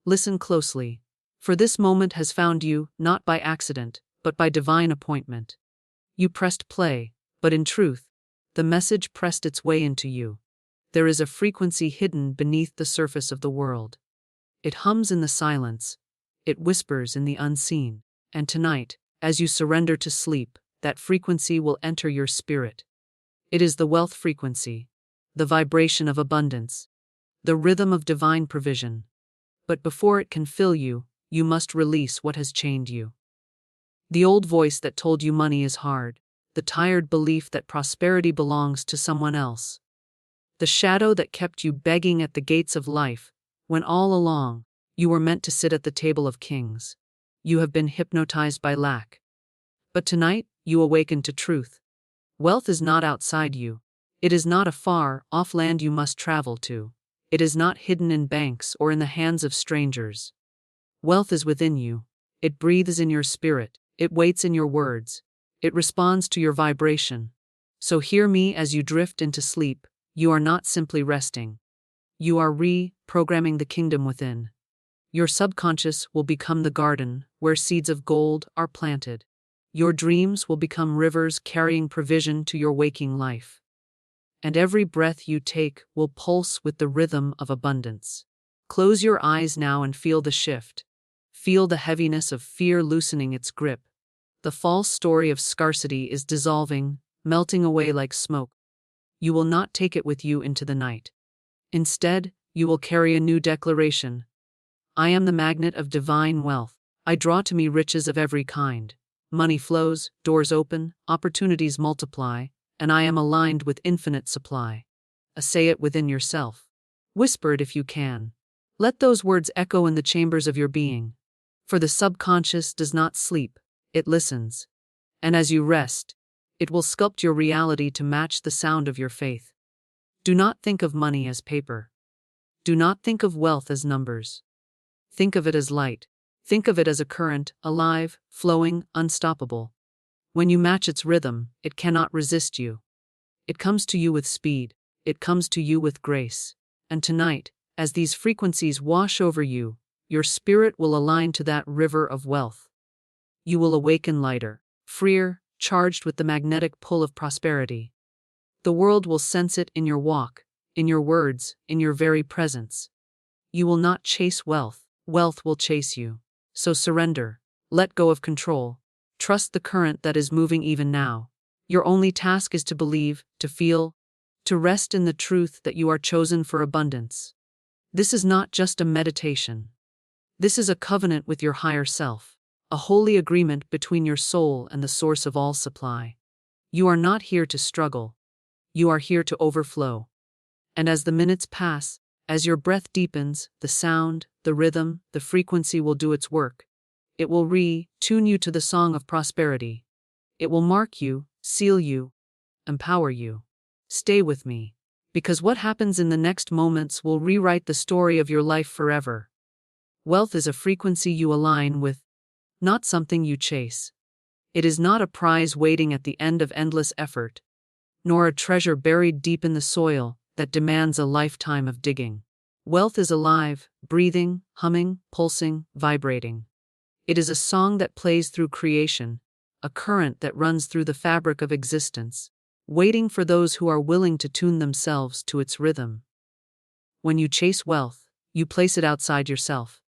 Listen closely, for this moment has found you not by accident, but by divine appointment. You pressed play, but in truth, the message pressed its way into you. There is a frequency hidden beneath the surface of the world. It hums in the silence, it whispers in the unseen, and tonight, as you surrender to sleep, that frequency will enter your spirit. It is the wealth frequency, the vibration of abundance, the rhythm of divine provision. But before it can fill you, you must release what has chained you. The old voice that told you money is hard, the tired belief that prosperity belongs to someone else. The shadow that kept you begging at the gates of life, when all along, you were meant to sit at the table of kings. You have been hypnotized by lack. But tonight, you awaken to truth. Wealth is not outside you. It is not a far-off land you must travel to. It is not hidden in banks or in the hands of strangers. Wealth is within you. It breathes in your spirit. It waits in your words. It responds to your vibration. So hear me as you drift into sleep. You are not simply resting. You are reprogramming the kingdom within. Your subconscious will become the garden where seeds of gold are planted. Your dreams will become rivers carrying provision to your waking life. And every breath you take will pulse with the rhythm of abundance. Close your eyes now and feel the shift. Feel the heaviness of fear loosening its grip. The false story of scarcity is dissolving, melting away like smoke. You will not take it with you into the night. Instead, you will carry a new declaration. I am the magnet of divine wealth. I draw to me riches of every kind. Money flows, doors open, opportunities multiply, and I am aligned with infinite supply. Say it within yourself. Whisper it if you can. Let those words echo in the chambers of your being. For the subconscious does not sleep, it listens. And as you rest, it will sculpt your reality to match the sound of your faith. Do not think of money as paper. Do not think of wealth as numbers. Think of it as light. Think of it as a current, alive, flowing, unstoppable. When you match its rhythm, it cannot resist you. It comes to you with speed. It comes to you with grace. And tonight, as these frequencies wash over you, your spirit will align to that river of wealth. You will awaken lighter, freer, charged with the magnetic pull of prosperity. The world will sense it in your walk, in your words, in your very presence. You will not chase wealth, wealth will chase you. So surrender, let go of control, trust the current that is moving even now. Your only task is to believe, to feel, to rest in the truth that you are chosen for abundance. This is not just a meditation. This is a covenant with your higher self, a holy agreement between your soul and the source of all supply. You are not here to struggle. You are here to overflow. And as the minutes pass, as your breath deepens, the sound, the rhythm, the frequency will do its work. It will tune you to the song of prosperity. It will mark you, seal you, empower you. Stay with me, because what happens in the next moments will rewrite the story of your life forever. Wealth is a frequency you align with, not something you chase. It is not a prize waiting at the end of endless effort, nor a treasure buried deep in the soil that demands a lifetime of digging. Wealth is alive, breathing, humming, pulsing, vibrating. It is a song that plays through creation, a current that runs through the fabric of existence, waiting for those who are willing to tune themselves to its rhythm. When you chase wealth, you place it outside yourself.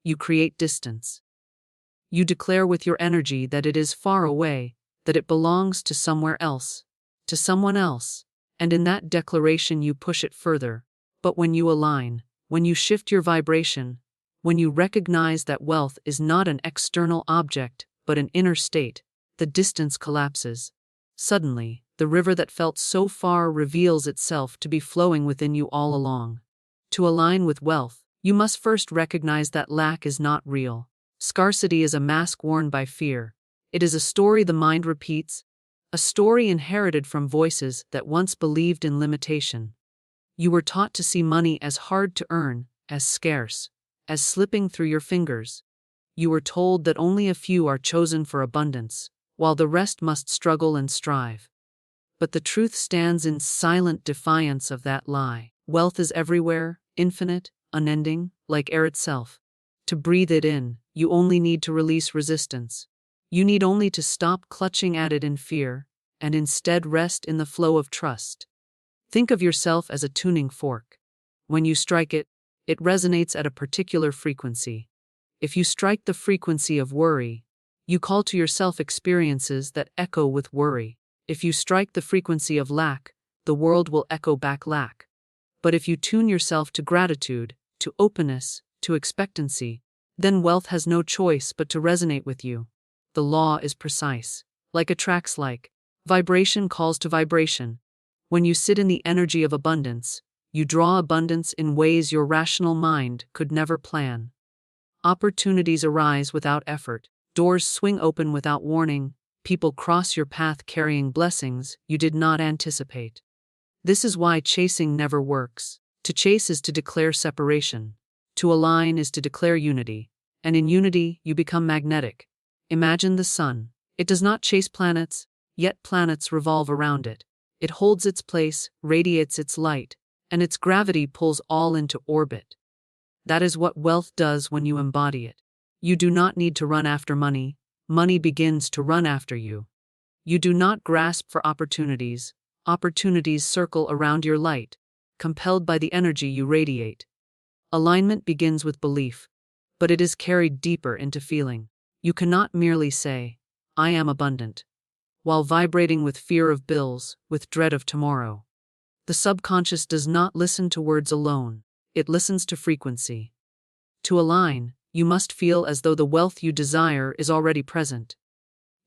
You create distance. You declare with your energy that it is far away, that it belongs to somewhere else, to someone else, and in that declaration you push it further. But when you align, when you shift your vibration, when you recognize that wealth is not an external object, but an inner state, the distance collapses. Suddenly, the river that felt so far reveals itself to be flowing within you all along. To align with wealth, you must first recognize that lack is not real. Scarcity is a mask worn by fear. It is a story the mind repeats, a story inherited from voices that once believed in limitation. You were taught to see money as hard to earn, as scarce, as slipping through your fingers. You were told that only a few are chosen for abundance, while the rest must struggle and strive. But the truth stands in silent defiance of that lie. Wealth is everywhere, infinite, unending, like air itself. To breathe it in, you only need to release resistance. You need only to stop clutching at it in fear, and instead rest in the flow of trust. Think of yourself as a tuning fork. When you strike it, it resonates at a particular frequency. If you strike the frequency of worry, you call to yourself experiences that echo with worry. If you strike the frequency of lack, the world will echo back lack. But if you tune yourself to gratitude, to openness, to expectancy, then wealth has no choice but to resonate with you. The law is precise. Like attracts like, vibration calls to vibration. When you sit in the energy of abundance, you draw abundance in ways your rational mind could never plan. Opportunities arise without effort, doors swing open without warning, people cross your path carrying blessings you did not anticipate. This is why chasing never works. To chase is to declare separation. To align is to declare unity. And in unity, you become magnetic. Imagine the sun. It does not chase planets, yet planets revolve around it. It holds its place, radiates its light, and its gravity pulls all into orbit. That is what wealth does when you embody it. You do not need to run after money. Money begins to run after you. You do not grasp for opportunities. Opportunities circle around your light, compelled by the energy you radiate. Alignment begins with belief, but it is carried deeper into feeling. You cannot merely say, "I am abundant," while vibrating with fear of bills, with dread of tomorrow. The subconscious does not listen to words alone, it listens to frequency. To align, you must feel as though the wealth you desire is already present.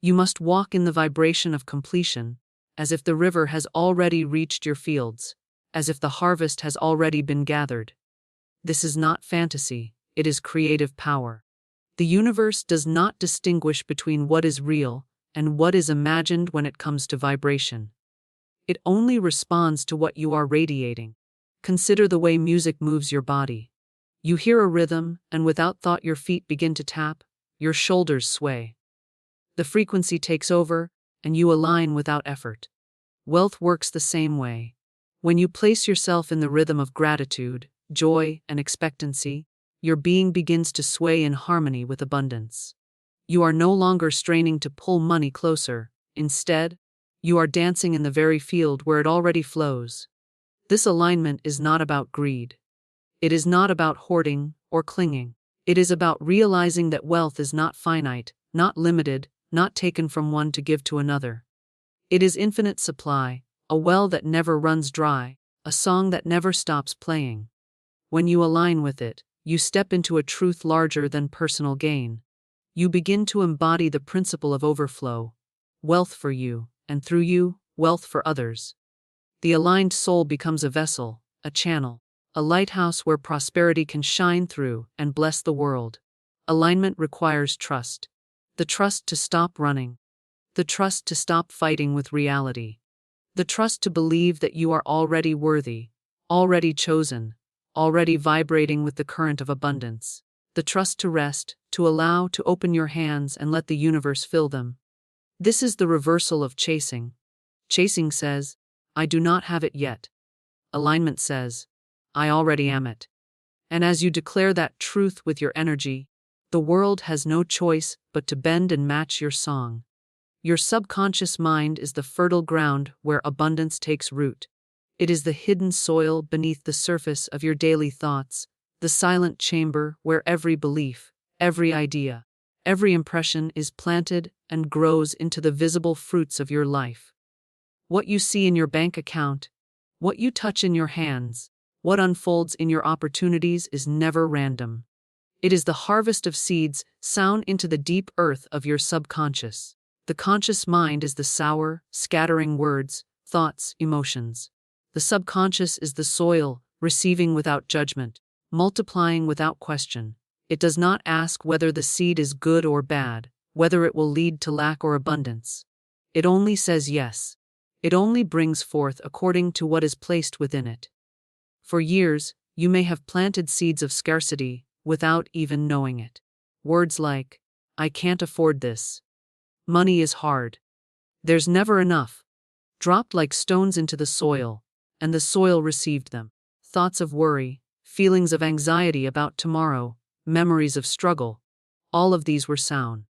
You must walk in the vibration of completion, as if the river has already reached your fields, as if the harvest has already been gathered. This is not fantasy, it is creative power. The universe does not distinguish between what is real and what is imagined when it comes to vibration. It only responds to what you are radiating. Consider the way music moves your body. You hear a rhythm, and without thought your feet begin to tap, your shoulders sway. The frequency takes over, and you align without effort. Wealth works the same way. When you place yourself in the rhythm of gratitude, joy, and expectancy, your being begins to sway in harmony with abundance. You are no longer straining to pull money closer. Instead, you are dancing in the very field where it already flows. This alignment is not about greed. It is not about hoarding or clinging. It is about realizing that wealth is not finite, not limited, not taken from one to give to another. It is infinite supply, a well that never runs dry, a song that never stops playing. When you align with it, you step into a truth larger than personal gain. You begin to embody the principle of overflow, wealth for you, and through you, wealth for others. The aligned soul becomes a vessel, a channel, a lighthouse where prosperity can shine through and bless the world. Alignment requires trust. The trust to stop running. The trust to stop fighting with reality. The trust to believe that you are already worthy, already chosen, already vibrating with the current of abundance. The trust to rest, to allow, to open your hands and let the universe fill them. This is the reversal of chasing. Chasing says, "I do not have it yet." Alignment says, "I already am it." And as you declare that truth with your energy, the world has no choice but to bend and match your song. Your subconscious mind is the fertile ground where abundance takes root. It is the hidden soil beneath the surface of your daily thoughts, the silent chamber where every belief, every idea, every impression is planted and grows into the visible fruits of your life. What you see in your bank account, what you touch in your hands, what unfolds in your opportunities is never random. It is the harvest of seeds sown into the deep earth of your subconscious. The conscious mind is the sower, scattering words, thoughts, emotions. The subconscious is the soil, receiving without judgment, multiplying without question. It does not ask whether the seed is good or bad, whether it will lead to lack or abundance. It only says yes. It only brings forth according to what is placed within it. For years, you may have planted seeds of scarcity without even knowing it. Words like, "I can't afford this," "money is hard," "there's never enough," dropped like stones into the soil, and the soil received them. Thoughts of worry, feelings of anxiety about tomorrow, memories of struggle, all of these were sown.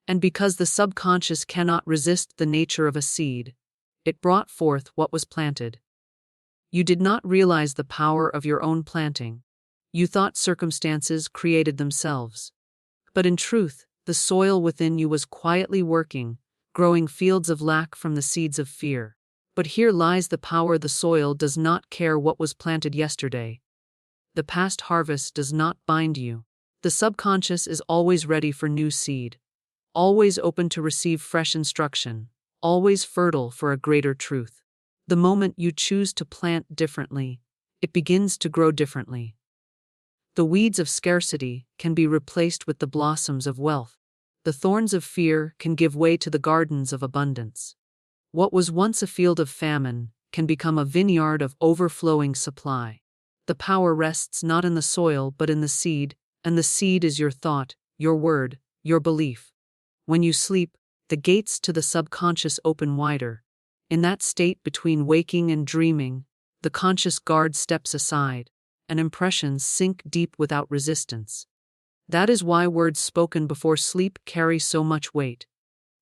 And because the subconscious cannot resist the nature of a seed, it brought forth what was planted. You did not realize the power of your own planting. You thought circumstances created themselves. But in truth, the soil within you was quietly working, growing fields of lack from the seeds of fear. But here lies the power. The soil does not care what was planted yesterday. The past harvest does not bind you. The subconscious is always ready for new seed, always open to receive fresh instruction, always fertile for a greater truth. The moment you choose to plant differently, it begins to grow differently. The weeds of scarcity can be replaced with the blossoms of wealth. The thorns of fear can give way to the gardens of abundance. What was once a field of famine can become a vineyard of overflowing supply. The power rests not in the soil but in the seed, and the seed is your thought, your word, your belief. When you sleep, the gates to the subconscious open wider. In that state between waking and dreaming, the conscious guard steps aside, and impressions sink deep without resistance. That is why words spoken before sleep carry so much weight.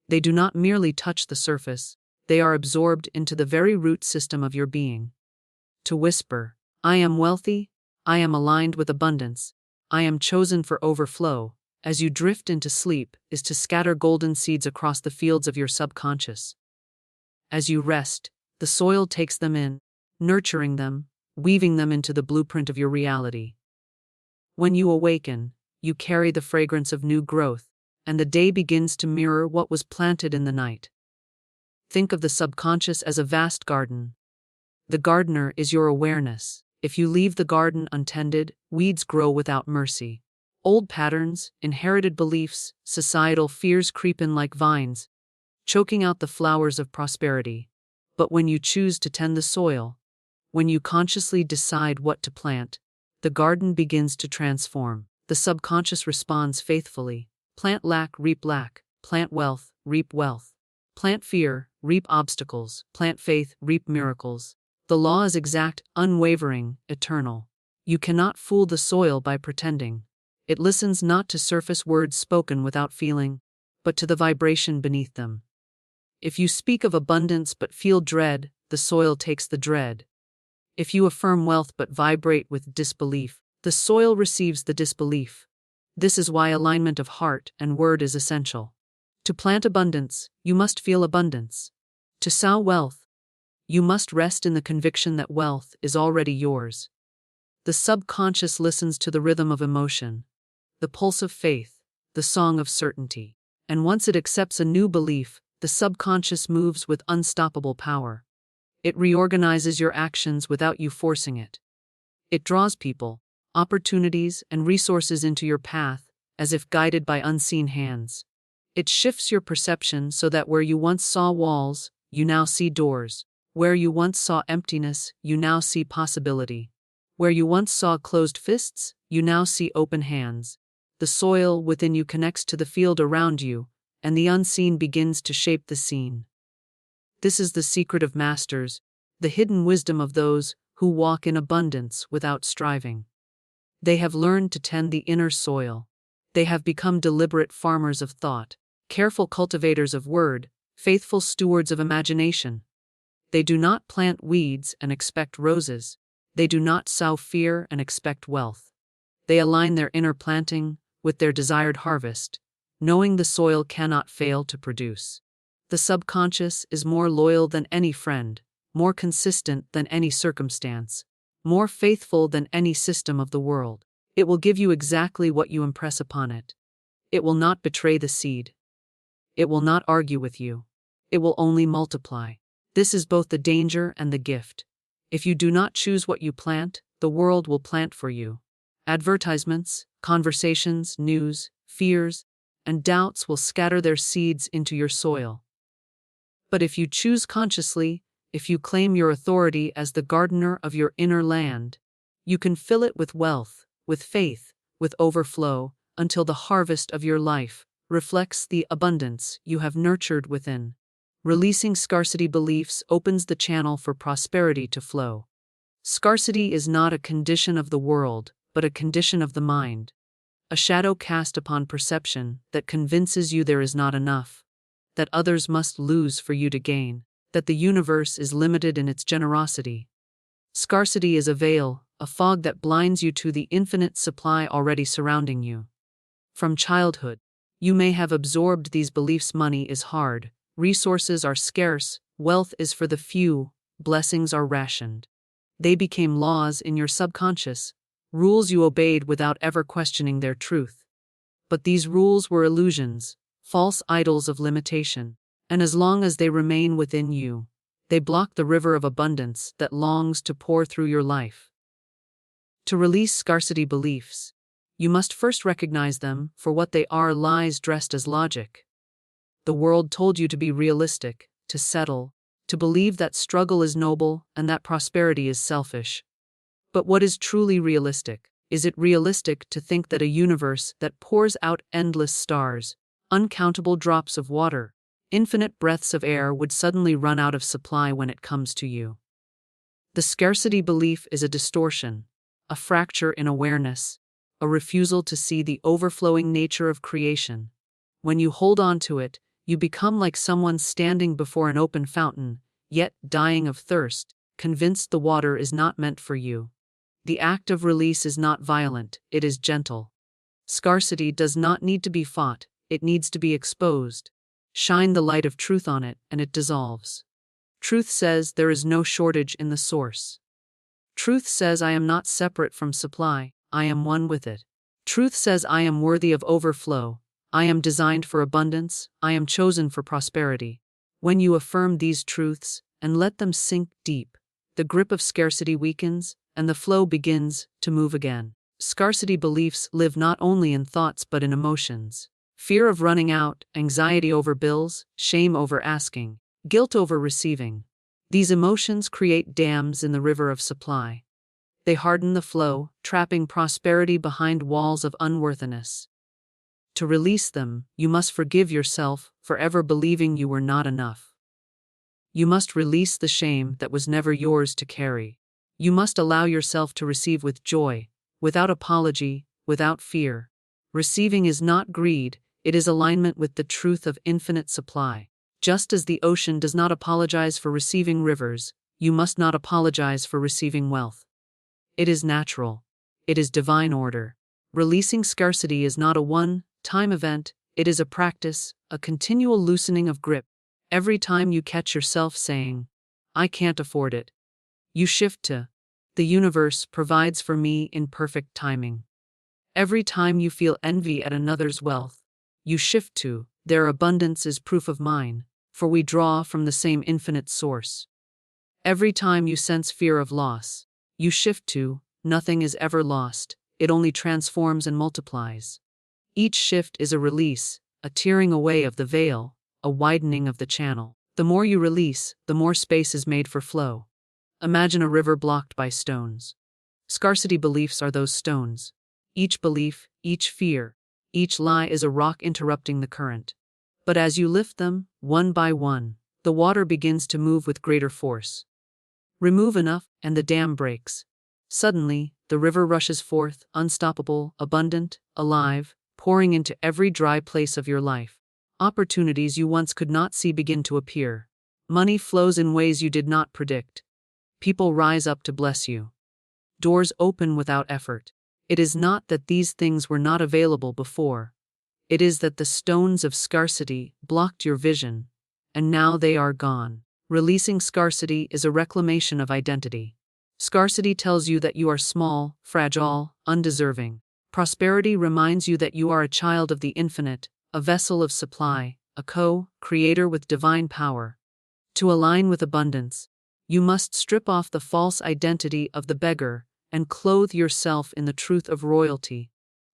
They do not merely touch the surface, they are absorbed into the very root system of your being. To whisper, "I am wealthy, I am aligned with abundance, I am chosen for overflow," as you drift into sleep, is to scatter golden seeds across the fields of your subconscious. As you rest, the soil takes them in, nurturing them, weaving them into the blueprint of your reality. When you awaken, you carry the fragrance of new growth, and the day begins to mirror what was planted in the night. Think of the subconscious as a vast garden. The gardener is your awareness. If you leave the garden untended, weeds grow without mercy. Old patterns, inherited beliefs, societal fears creep in like vines, choking out the flowers of prosperity. But when you choose to tend the soil, when you consciously decide what to plant, the garden begins to transform. The subconscious responds faithfully. Plant lack, reap lack. Plant wealth, reap wealth. Plant fear, reap obstacles. Plant faith, reap miracles. The law is exact, unwavering, eternal. You cannot fool the soil by pretending. It listens not to surface words spoken without feeling, but to the vibration beneath them. If you speak of abundance but feel dread, the soil takes the dread. If you affirm wealth but vibrate with disbelief, the soil receives the disbelief. This is why alignment of heart and word is essential. To plant abundance, you must feel abundance. To sow wealth, you must rest in the conviction that wealth is already yours. The subconscious listens to the rhythm of emotion, the pulse of faith, the song of certainty. And once it accepts a new belief, the subconscious moves with unstoppable power. It reorganizes your actions without you forcing it. It draws people, opportunities, and resources into your path, as if guided by unseen hands. It shifts your perception so that where you once saw walls, you now see doors. Where you once saw emptiness, you now see possibility. Where you once saw closed fists, you now see open hands. The soil within you connects to the field around you, and the unseen begins to shape the scene. This is the secret of masters, the hidden wisdom of those who walk in abundance without striving. They have learned to tend the inner soil. They have become deliberate farmers of thought, careful cultivators of word, faithful stewards of imagination. They do not plant weeds and expect roses. They do not sow fear and expect wealth. They align their inner planting with their desired harvest, knowing the soil cannot fail to produce. The subconscious is more loyal than any friend, more consistent than any circumstance, more faithful than any system of the world. It will give you exactly what you impress upon it. It will not betray the seed. It will not argue with you. It will only multiply. This is both the danger and the gift. If you do not choose what you plant, the world will plant for you. Advertisements, conversations, news, fears, and doubts will scatter their seeds into your soil. But if you choose consciously, if you claim your authority as the gardener of your inner land, you can fill it with wealth, with faith, with overflow, until the harvest of your life reflects the abundance you have nurtured within. Releasing scarcity beliefs opens the channel for prosperity to flow. Scarcity is not a condition of the world, but a condition of the mind. a shadow cast upon perception that convinces you there is not enough, that others must lose for you to gain, that the universe is limited in its generosity. Scarcity is a veil, a fog that blinds you to the infinite supply already surrounding you. From childhood, you may have absorbed these beliefs: money is hard, resources are scarce, wealth is for the few, blessings are rationed. They became laws in your subconscious, rules you obeyed without ever questioning their truth. But these rules were illusions, false idols of limitation, and as long as they remain within you, they block the river of abundance that longs to pour through your life. To release scarcity beliefs, you must first recognize them for what they are: lies dressed as logic. The world told you to be realistic, to settle, to believe that struggle is noble and that prosperity is selfish. But what is truly realistic? Is it realistic to think that a universe that pours out endless stars, uncountable drops of water, infinite breaths of air would suddenly run out of supply when it comes to you? The scarcity belief is a distortion, a fracture in awareness, a refusal to see the overflowing nature of creation. When you hold on to it, you become like someone standing before an open fountain, yet dying of thirst, convinced the water is not meant for you. The act of release is not violent, it is gentle. Scarcity does not need to be fought, it needs to be exposed. Shine the light of truth on it, and it dissolves. Truth says there is no shortage in the source. Truth says I am not separate from supply, I am one with it. Truth says I am worthy of overflow, I am designed for abundance, I am chosen for prosperity. When you affirm these truths and let them sink deep, the grip of scarcity weakens, and the flow begins to move again. Scarcity beliefs live not only in thoughts but in emotions. Fear of running out, anxiety over bills, shame over asking, guilt over receiving. These emotions create dams in the river of supply. They harden the flow, trapping prosperity behind walls of unworthiness. To release them, you must forgive yourself for ever believing you were not enough. You must release the shame that was never yours to carry. You must allow yourself to receive with joy, without apology, without fear. Receiving is not greed, it is alignment with the truth of infinite supply. Just as the ocean does not apologize for receiving rivers, you must not apologize for receiving wealth. It is natural. It is divine order. Releasing scarcity is not a one-time event, it is a practice, a continual loosening of grip. Every time you catch yourself saying, I can't afford it, you shift to, the universe provides for me in perfect timing. Every time you feel envy at another's wealth, you shift to, their abundance is proof of mine, for we draw from the same infinite source. Every time you sense fear of loss, you shift to, nothing is ever lost, it only transforms and multiplies. Each shift is a release, a tearing away of the veil, a widening of the channel. The more you release, the more space is made for flow. Imagine a river blocked by stones. Scarcity beliefs are those stones. Each belief, each fear, each lie is a rock interrupting the current. But as you lift them, one by one, the water begins to move with greater force. Remove enough, and the dam breaks. Suddenly, the river rushes forth, unstoppable, abundant, alive, pouring into every dry place of your life. Opportunities you once could not see begin to appear. Money flows in ways you did not predict. People rise up to bless you. Doors open without effort. It is not that these things were not available before. It is that the stones of scarcity blocked your vision, and now they are gone. Releasing scarcity is a reclamation of identity. Scarcity tells you that you are small, fragile, undeserving. Prosperity reminds you that you are a child of the infinite, a vessel of supply, a co-creator with divine power. To align with abundance, you must strip off the false identity of the beggar and clothe yourself in the truth of royalty.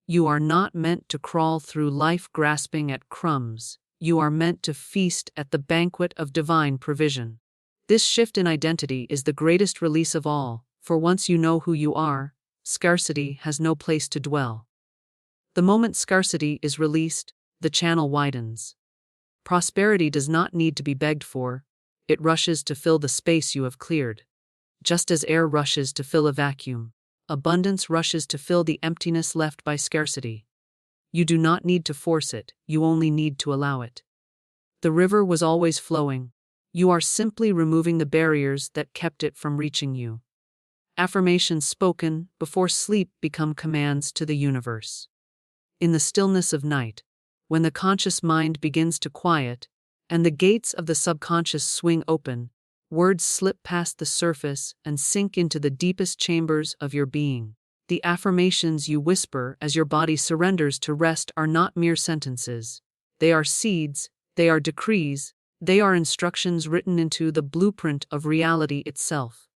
You are not meant to crawl through life grasping at crumbs. You are meant to feast at the banquet of divine provision. This shift in identity is the greatest release of all, for once you know who you are, scarcity has no place to dwell. The moment scarcity is released, the channel widens. Prosperity does not need to be begged for, it rushes to fill the space you have cleared. Just as air rushes to fill a vacuum, abundance rushes to fill the emptiness left by scarcity. You do not need to force it, you only need to allow it. The river was always flowing. You are simply removing the barriers that kept it from reaching you. Affirmations spoken before sleep become commands to the universe. In the stillness of night, when the conscious mind begins to quiet, and the gates of the subconscious swing open, words slip past the surface and sink into the deepest chambers of your being. The affirmations you whisper as your body surrenders to rest are not mere sentences. They are seeds, they are decrees, they are instructions written into the blueprint of reality itself.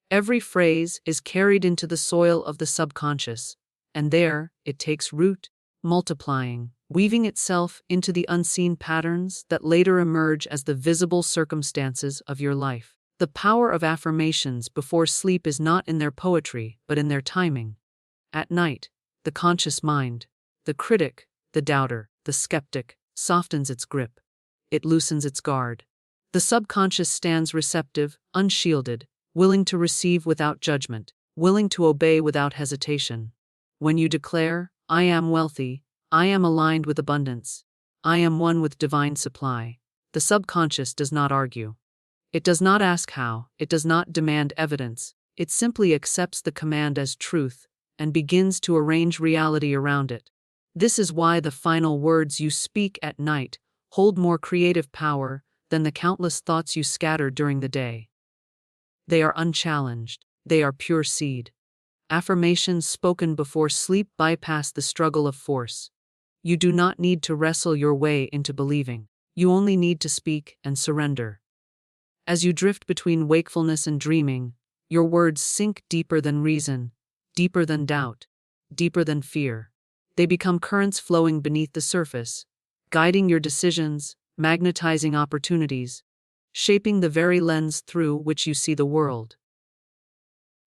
Every phrase is carried into the soil of the subconscious, and there it takes root, multiplying, weaving itself into the unseen patterns that later emerge as the visible circumstances of your life. The power of affirmations before sleep is not in their poetry, but in their timing. At night, the conscious mind, the critic, the doubter, the skeptic, softens its grip. It loosens its guard. The subconscious stands receptive, unshielded, willing to receive without judgment, willing to obey without hesitation. When you declare, "I am wealthy, I am aligned with abundance, I am one with divine supply," the subconscious does not argue. It does not ask how, it does not demand evidence, it simply accepts the command as truth and begins to arrange reality around it. This is why the final words you speak at night hold more creative power than the countless thoughts you scatter during the day. They are unchallenged, they are pure seed. Affirmations spoken before sleep bypass the struggle of force. You do not need to wrestle your way into believing. You only need to speak and surrender. As you drift between wakefulness and dreaming, your words sink deeper than reason, deeper than doubt, deeper than fear. They become currents flowing beneath the surface, guiding your decisions, magnetizing opportunities, shaping the very lens through which you see the world.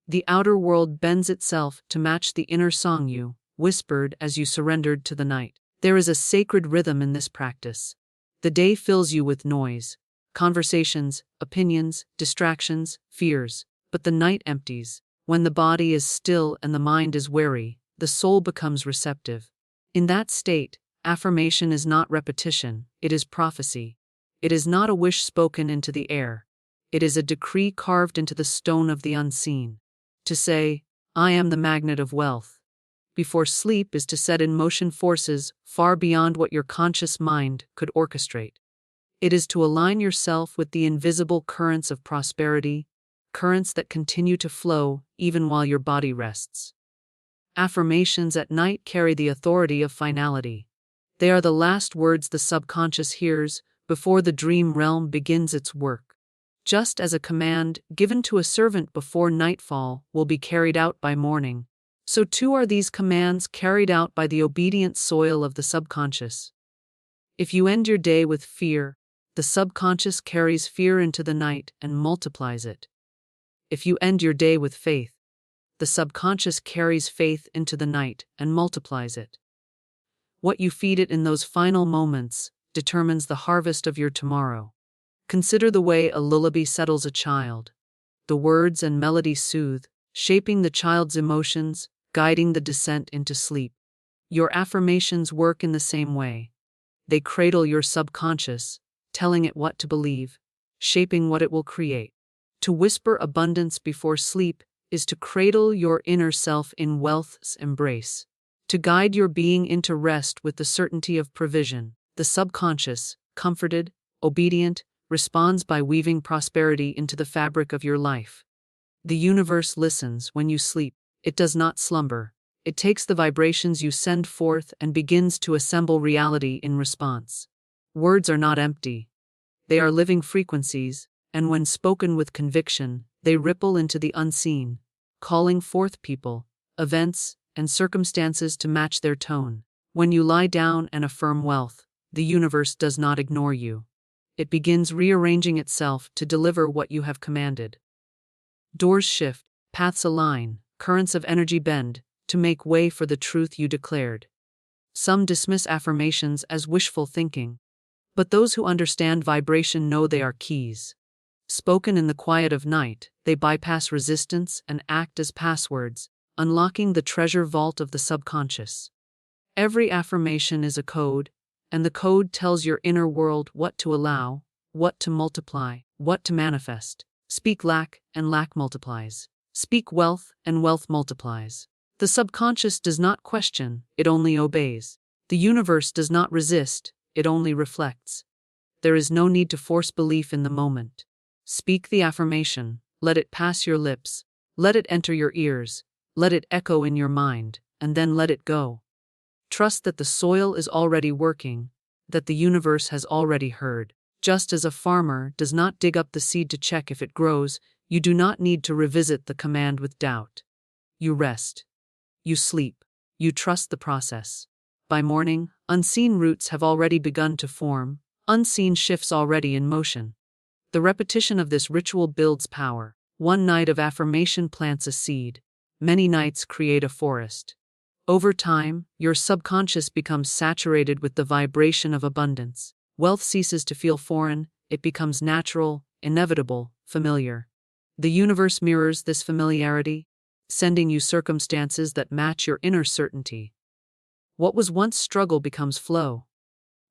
The outer world bends itself to match the inner song you whispered as you surrendered to the night. There is a sacred rhythm in this practice. The day fills you with noise, conversations, opinions, distractions, fears, but the night empties. When the body is still and the mind is wary, the soul becomes receptive. In that state, affirmation is not repetition, it is prophecy. It is not a wish spoken into the air. It is a decree carved into the stone of the unseen. To say, "I am the magnet of wealth," before sleep is to set in motion forces far beyond what your conscious mind could orchestrate. It is to align yourself with the invisible currents of prosperity, currents that continue to flow even while your body rests. Affirmations at night carry the authority of finality. They are the last words the subconscious hears before the dream realm begins its work. Just as a command given to a servant before nightfall will be carried out by morning, so too are these commands carried out by the obedient soil of the subconscious. If you end your day with fear, the subconscious carries fear into the night and multiplies it. If you end your day with faith, the subconscious carries faith into the night and multiplies it. What you feed it in those final moments determines the harvest of your tomorrow. Consider the way a lullaby settles a child. The words and melody soothe, shaping the child's emotions, guiding the descent into sleep. Your affirmations work in the same way. They cradle your subconscious, telling it what to believe, shaping what it will create. To whisper abundance before sleep is to cradle your inner self in wealth's embrace. To guide your being into rest with the certainty of provision. The subconscious, comforted, obedient, responds by weaving prosperity into the fabric of your life. The universe listens when you sleep. It does not slumber. It takes the vibrations you send forth and begins to assemble reality in response. Words are not empty. They are living frequencies, and when spoken with conviction, they ripple into the unseen, calling forth people, events, and circumstances to match their tone. When you lie down and affirm wealth, the universe does not ignore you. It begins rearranging itself to deliver what you have commanded. Doors shift, paths align, currents of energy bend, to make way for the truth you declared. Some dismiss affirmations as wishful thinking, but those who understand vibration know they are keys. Spoken in the quiet of night, they bypass resistance and act as passwords, unlocking the treasure vault of the subconscious. Every affirmation is a code, and the code tells your inner world what to allow, what to multiply, what to manifest. Speak lack, and lack multiplies. Speak wealth, and wealth multiplies. The subconscious does not question, it only obeys. The universe does not resist, it only reflects. There is no need to force belief in the moment. Speak the affirmation, let it pass your lips, let it enter your ears, let it echo in your mind, and then let it go. Trust that the soil is already working, that the universe has already heard. Just as a farmer does not dig up the seed to check if it grows, you do not need to revisit the command with doubt. You rest. You sleep. You trust the process. By morning, unseen roots have already begun to form, unseen shifts already in motion. The repetition of this ritual builds power. One night of affirmation plants a seed. Many nights create a forest. Over time, your subconscious becomes saturated with the vibration of abundance. Wealth ceases to feel foreign, it becomes natural, inevitable, familiar. The universe mirrors this familiarity, sending you circumstances that match your inner certainty. What was once struggle becomes flow.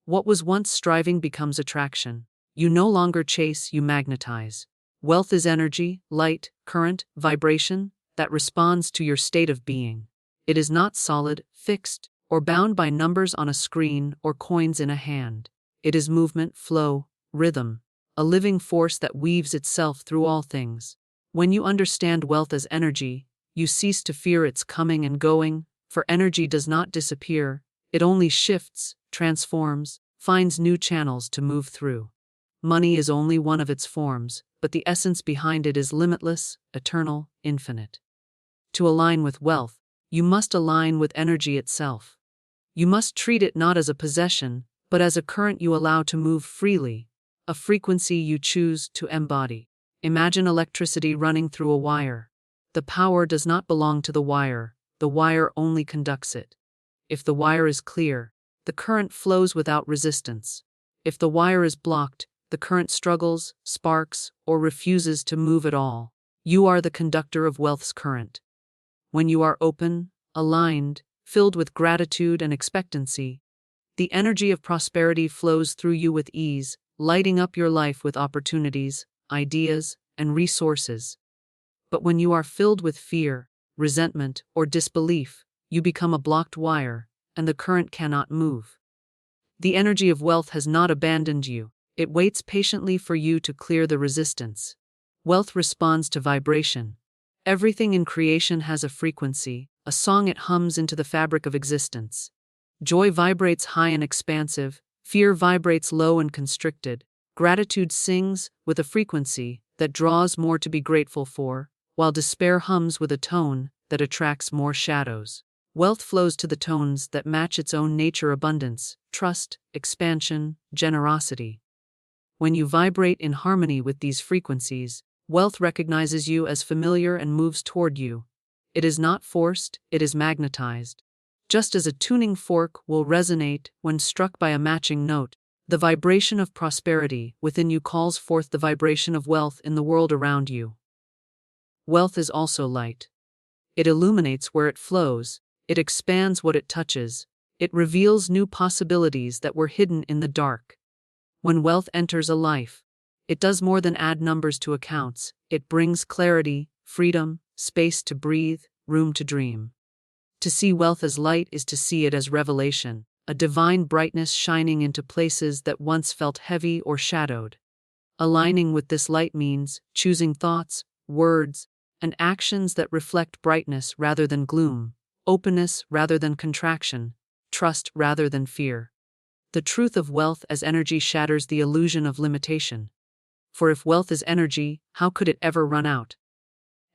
What was once striving becomes attraction. You no longer chase, you magnetize. Wealth is energy, light, current, vibration that responds to your state of being. It is not solid, fixed, or bound by numbers on a screen or coins in a hand. It is movement, flow, rhythm, a living force that weaves itself through all things. When you understand wealth as energy, you cease to fear its coming and going, for energy does not disappear, it only shifts, transforms, finds new channels to move through. Money is only one of its forms, but the essence behind it is limitless, eternal, infinite. To align with wealth, you must align with energy itself. You must treat it not as a possession, but as a current you allow to move freely, a frequency you choose to embody. Imagine electricity running through a wire. The power does not belong to the wire only conducts it. If the wire is clear, the current flows without resistance. If the wire is blocked, the current struggles, sparks, or refuses to move at all. You are the conductor of wealth's current. When you are open, aligned, filled with gratitude and expectancy, the energy of prosperity flows through you with ease, lighting up your life with opportunities, ideas, and resources. But when you are filled with fear, resentment, or disbelief, you become a blocked wire, and the current cannot move. The energy of wealth has not abandoned you, it waits patiently for you to clear the resistance. Wealth responds to vibration. Everything in creation has a frequency, a song it hums into the fabric of existence. Joy vibrates high and expansive, fear vibrates low and constricted, gratitude sings with a frequency that draws more to be grateful for, while despair hums with a tone that attracts more shadows. Wealth flows to the tones that match its own nature: abundance, trust, expansion, generosity. When you vibrate in harmony with these frequencies, wealth recognizes you as familiar and moves toward you. It is not forced, it is magnetized. Just as a tuning fork will resonate when struck by a matching note, the vibration of prosperity within you calls forth the vibration of wealth in the world around you. Wealth is also light. It illuminates where it flows, it expands what it touches, it reveals new possibilities that were hidden in the dark. When wealth enters a life, it does more than add numbers to accounts, it brings clarity, freedom, space to breathe, room to dream. To see wealth as light is to see it as revelation, a divine brightness shining into places that once felt heavy or shadowed. Aligning with this light means choosing thoughts, words, and actions that reflect brightness rather than gloom, openness rather than contraction, trust rather than fear. The truth of wealth as energy shatters the illusion of limitation. For if wealth is energy, how could it ever run out?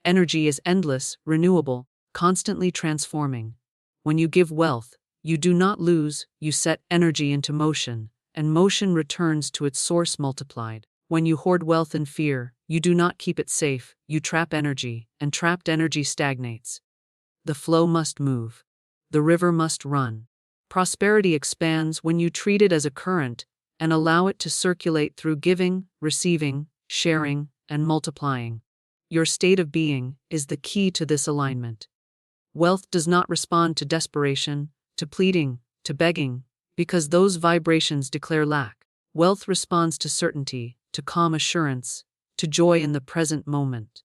Energy is endless, renewable, constantly transforming. When you give wealth, you do not lose, you set energy into motion, and motion returns to its source multiplied. When you hoard wealth in fear, you do not keep it safe, you trap energy, and trapped energy stagnates. The flow must move. The river must run. Prosperity expands when you treat it as a current and allow it to circulate through giving, receiving, sharing, and multiplying. Your state of being is the key to this alignment. Wealth does not respond to desperation, to pleading, to begging, because those vibrations declare lack. Wealth responds to certainty, to calm assurance, to joy in the present moment.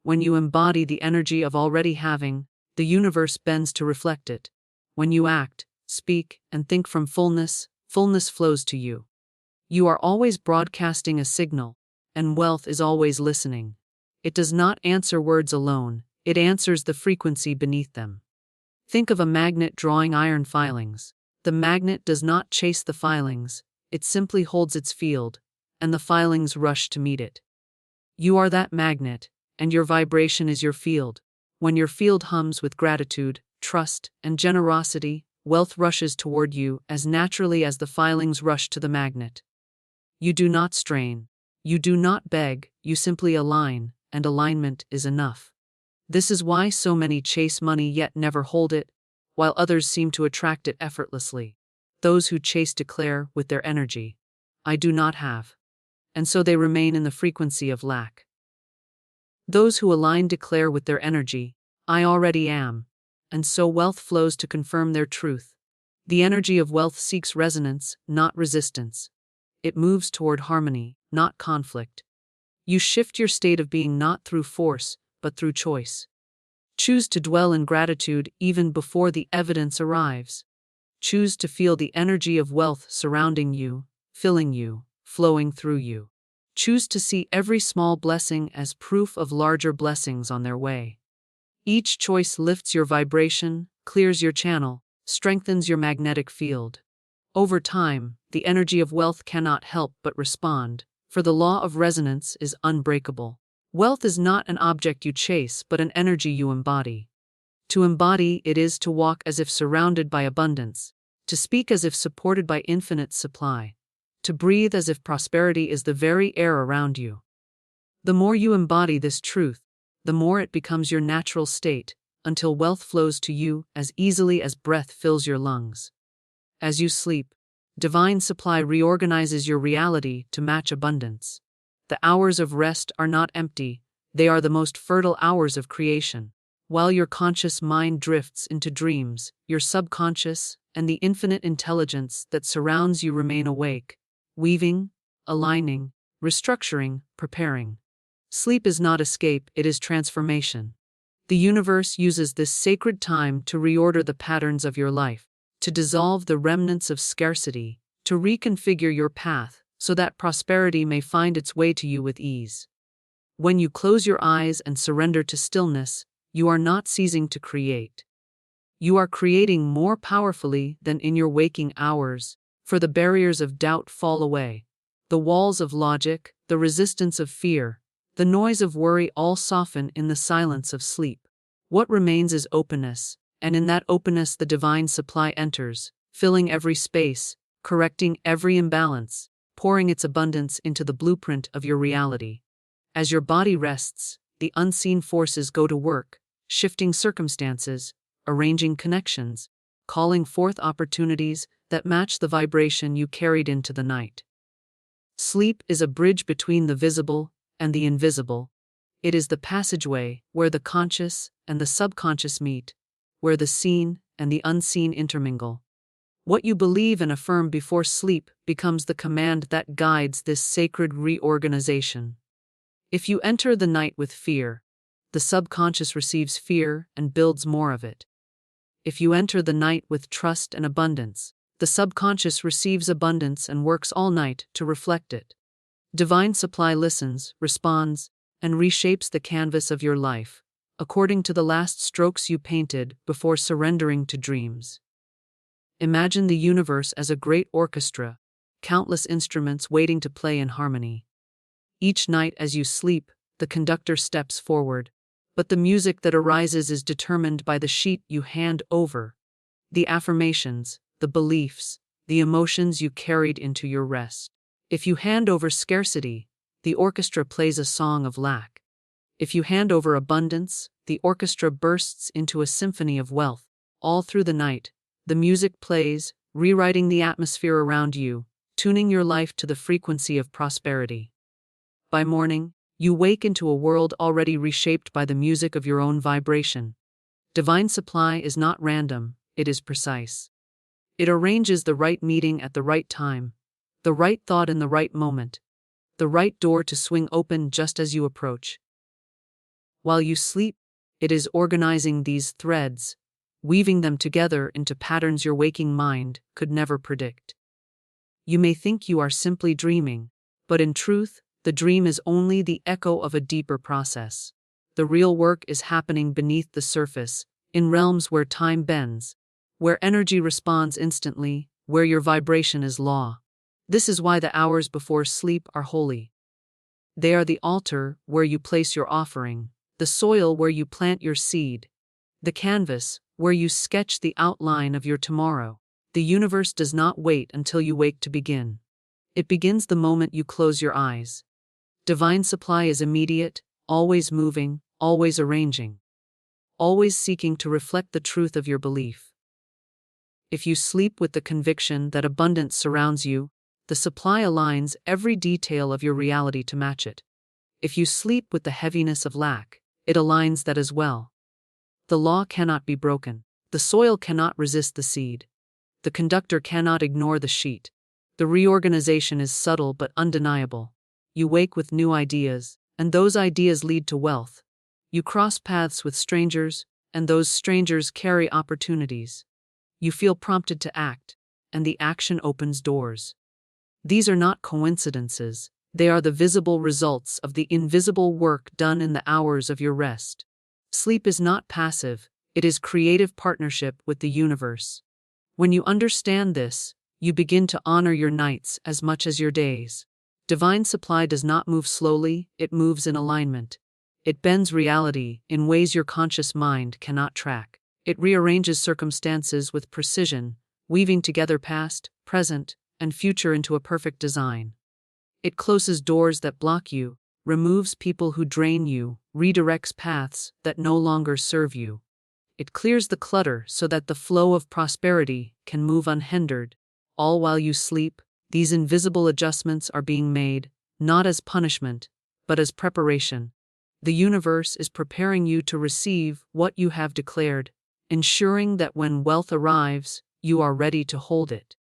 When you embody the energy of already having, the universe bends to reflect it. When you act, speak, and think from fullness, fullness flows to you. You are always broadcasting a signal, and wealth is always listening. It does not answer words alone, it answers the frequency beneath them. Think of a magnet drawing iron filings. The magnet does not chase the filings, it simply holds its field, and the filings rush to meet it. You are that magnet, and your vibration is your field. When your field hums with gratitude, trust, and generosity, wealth rushes toward you as naturally as the filings rush to the magnet. You do not strain. You do not beg, you simply align, and alignment is enough. This is why so many chase money yet never hold it, while others seem to attract it effortlessly. Those who chase declare with their energy, "I do not have." And so they remain in the frequency of lack. Those who align declare with their energy, "I already am." And so wealth flows to confirm their truth. The energy of wealth seeks resonance, not resistance. It moves toward harmony, not conflict. You shift your state of being not through force, but through choice. Choose to dwell in gratitude even before the evidence arrives. Choose to feel the energy of wealth surrounding you, filling you, flowing through you. Choose to see every small blessing as proof of larger blessings on their way. Each choice lifts your vibration, clears your channel, strengthens your magnetic field. Over time, the energy of wealth cannot help but respond, for the law of resonance is unbreakable. Wealth is not an object you chase but an energy you embody. To embody it is to walk as if surrounded by abundance, to speak as if supported by infinite supply, to breathe as if prosperity is the very air around you. The more you embody this truth, the more it becomes your natural state, until wealth flows to you as easily as breath fills your lungs. As you sleep, divine supply reorganizes your reality to match abundance. The hours of rest are not empty, they are the most fertile hours of creation. While your conscious mind drifts into dreams, your subconscious and the infinite intelligence that surrounds you remain awake, weaving, aligning, restructuring, preparing. Sleep is not escape, it is transformation. The universe uses this sacred time to reorder the patterns of your life, to dissolve the remnants of scarcity, to reconfigure your path so that prosperity may find its way to you with ease. When you close your eyes and surrender to stillness, you are not ceasing to create. You are creating more powerfully than in your waking hours, for the barriers of doubt fall away. The walls of logic, the resistance of fear, the noise of worry all soften in the silence of sleep. What remains is openness, and in that openness the divine supply enters, filling every space, correcting every imbalance, pouring its abundance into the blueprint of your reality. As your body rests, the unseen forces go to work, shifting circumstances, arranging connections, calling forth opportunities that match the vibration you carried into the night. Sleep is a bridge between the visible and the invisible. It is the passageway where the conscious and the subconscious meet, where the seen and the unseen intermingle. What you believe and affirm before sleep becomes the command that guides this sacred reorganization. If you enter the night with fear, the subconscious receives fear and builds more of it. If you enter the night with trust and abundance, the subconscious receives abundance and works all night to reflect it. Divine supply listens, responds, and reshapes the canvas of your life, according to the last strokes you painted before surrendering to dreams. Imagine the universe as a great orchestra, countless instruments waiting to play in harmony. Each night as you sleep, the conductor steps forward, but the music that arises is determined by the sheet you hand over, the affirmations, the beliefs, the emotions you carried into your rest. If you hand over scarcity, the orchestra plays a song of lack. If you hand over abundance, the orchestra bursts into a symphony of wealth. All through the night, the music plays, rewriting the atmosphere around you, tuning your life to the frequency of prosperity. By morning, you wake into a world already reshaped by the music of your own vibration. Divine supply is not random, it is precise. It arranges the right meeting at the right time, the right thought in the right moment, the right door to swing open just as you approach. While you sleep, it is organizing these threads, weaving them together into patterns your waking mind could never predict. You may think you are simply dreaming, but in truth, the dream is only the echo of a deeper process. The real work is happening beneath the surface, in realms where time bends, where energy responds instantly, where your vibration is law. This is why the hours before sleep are holy. They are the altar where you place your offering, the soil where you plant your seed, the canvas where you sketch the outline of your tomorrow. The universe does not wait until you wake to begin. It begins the moment you close your eyes. Divine supply is immediate, always moving, always arranging, always seeking to reflect the truth of your belief. If you sleep with the conviction that abundance surrounds you, the supply aligns every detail of your reality to match it. If you sleep with the heaviness of lack, it aligns that as well. The law cannot be broken. The soil cannot resist the seed. The conductor cannot ignore the sheet. The reorganization is subtle but undeniable. You wake with new ideas, and those ideas lead to wealth. You cross paths with strangers, and those strangers carry opportunities. You feel prompted to act, and the action opens doors. These are not coincidences, they are the visible results of the invisible work done in the hours of your rest. Sleep is not passive, it is creative partnership with the universe. When you understand this, you begin to honor your nights as much as your days. Divine supply does not move slowly, it moves in alignment. It bends reality in ways your conscious mind cannot track. It rearranges circumstances with precision, weaving together past, present, and future into a perfect design. It closes doors that block you, removes people who drain you, redirects paths that no longer serve you. It clears the clutter so that the flow of prosperity can move unhindered. All while you sleep, these invisible adjustments are being made, not as punishment, but as preparation. The universe is preparing you to receive what you have declared, ensuring that when wealth arrives, you are ready to hold it.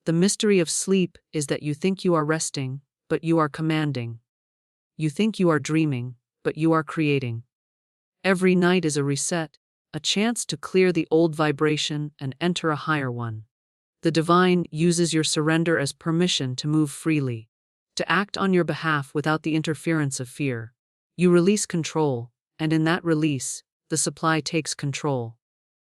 The mystery of sleep is that you think you are resting, but you are commanding. You think you are dreaming, but you are creating. Every night is a reset, a chance to clear the old vibration and enter a higher one. The divine uses your surrender as permission to move freely, to act on your behalf without the interference of fear. You release control, and in that release, the supply takes control.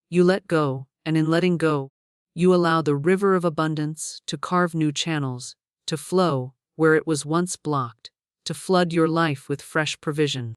You let go, and in letting go, you allow the river of abundance to carve new channels, to flow where it was once blocked, to flood your life with fresh provision.